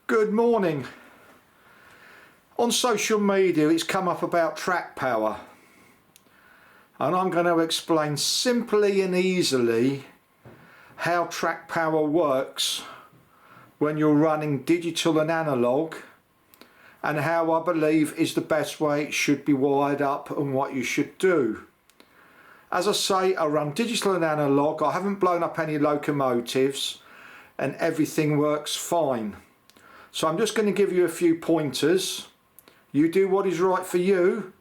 Good morning. On social media it's come up about track power, and I'm going to explain simply and easily how track power works when you're running digital and analog, and how I believe is the best way it should be wired up and what you should do. As I say, I run digital and analog. I haven't blown up any locomotives and everything works fine. So I'm just going to give you a few pointers. You do what is right for you,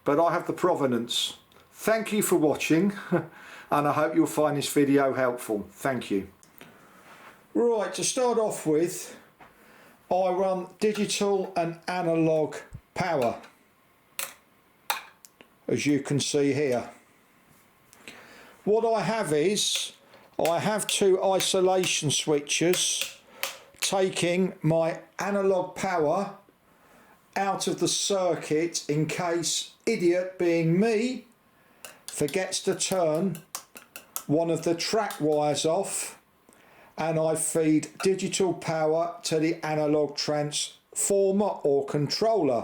but I have the provenance. Thank you for watching and I hope you'll find this video helpful. Thank you. Right, to start off with, I run digital and analog power, as you can see here. What I have is, I have two isolation switches taking my analog power out of the circuit in case idiot, being me, forgets to turn one of the track wires off, and I feed digital power to the analog transformer or controller.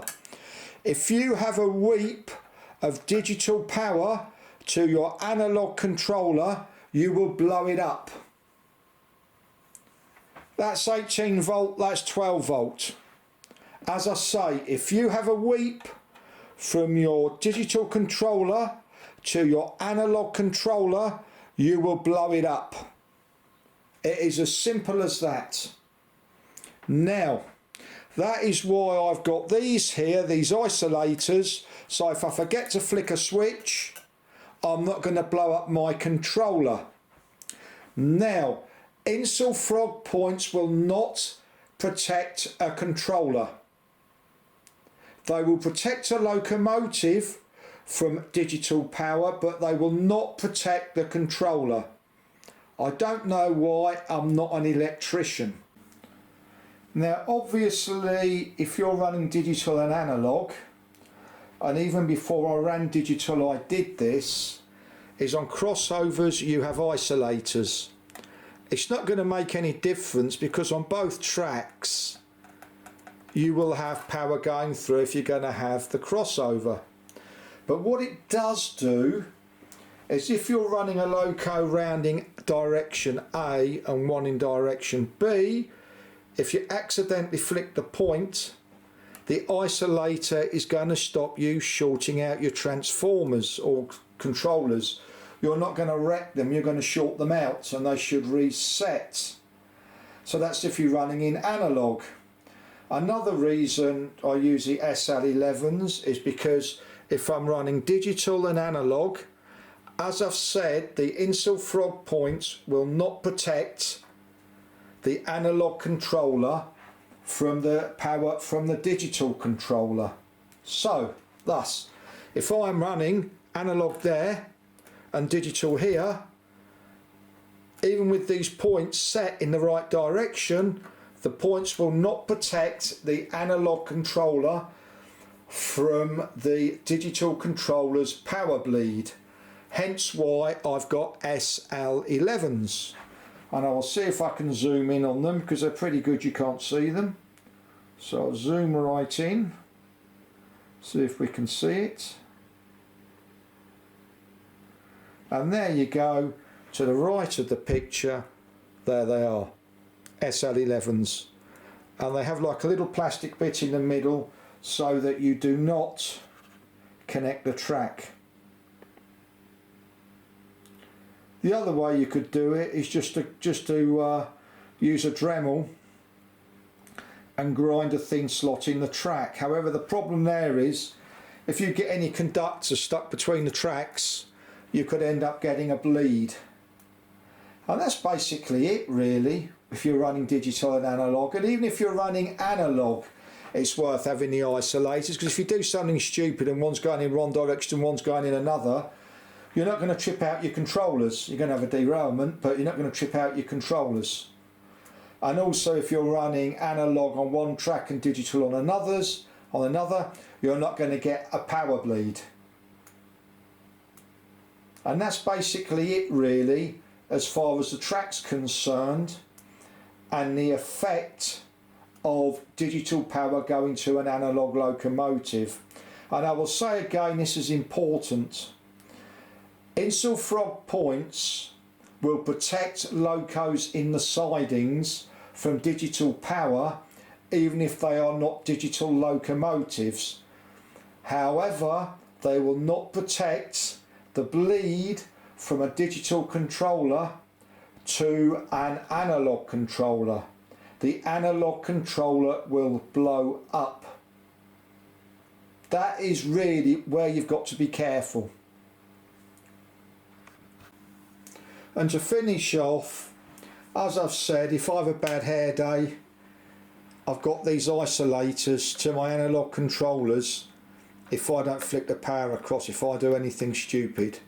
If you have a weep of digital power to your analog controller, you will blow it up. That's 18 volt, that's 12 volt. As I say, if you have a weep from your digital controller to your analog controller, you will blow it up. It is as simple as that. Now, that is why I've got these here, these isolators, so if I forget to flick a switch, I'm not going to blow up my controller. Now, Insul frog points will not protect a controller. They will protect a locomotive from digital power, but they will not protect the controller. I don't know why, I'm not an electrician. Now obviously if you're running digital and analog, and even before I ran digital I did this, is on crossovers you have isolators. It's not going to make any difference because on both tracks you will have power going through if you're going to have the crossover. But what it does do is if you're running a loco rounding direction A and one in direction B, if you accidentally flick the point, the isolator is going to stop you shorting out your transformers or controllers. You're not going to wreck them, you're going to short them out and they should reset. So that's if you're running in analog. Another reason I use the SL-11s is because if I'm running digital and analog, as I've said, the Insul frog points will not protect the analog controller from the power from the digital controller. So thus, if I'm running analog there and digital here, even with these points set in the right direction, the points will not protect the analog controller from the digital controller's power bleed. Hence why I've got SL-11s. And I'll see if I can zoom in on them because they're pretty good, you can't see them. So I'll zoom right in, see if we can see it. And there you go, to the right of the picture, there they are, SL-11s. And they have like a little plastic bit in the middle so that you do not connect the track. The other way you could do it is just to use a Dremel and grind a thin slot in the track. However, the problem there is if you get any conductor stuck between the tracks, you could end up getting a bleed. And that's basically it really if you're running digital and analog. And even if you're running analog, it's worth having the isolators, because if you do something stupid and one's going in one direction and one's going in another, you're not going to trip out your controllers. You're going to have a derailment, but you're not going to trip out your controllers. And also if you're running analog on one track and digital on another, you're not going to get a power bleed. And that's basically it really as far as the track's concerned, and the effect of digital power going to an analogue locomotive. And I will say again, this is important. Insul frog points will protect locos in the sidings from digital power, even if they are not digital locomotives. However, they will not protect the bleed from a digital controller to an analogue controller. The analogue controller will blow up. That is really where you've got to be careful. And to finish off, as I've said, if I have a bad hair day, I've got these isolators to my analogue controllers if I don't flick the power across, if I do anything stupid.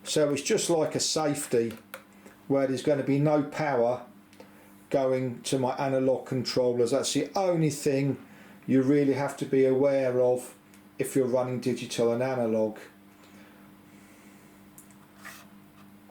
So it's just like a safety where there's going to be no power going to my analogue controllers. That's the only thing you really have to be aware of if you're running digital and analogue.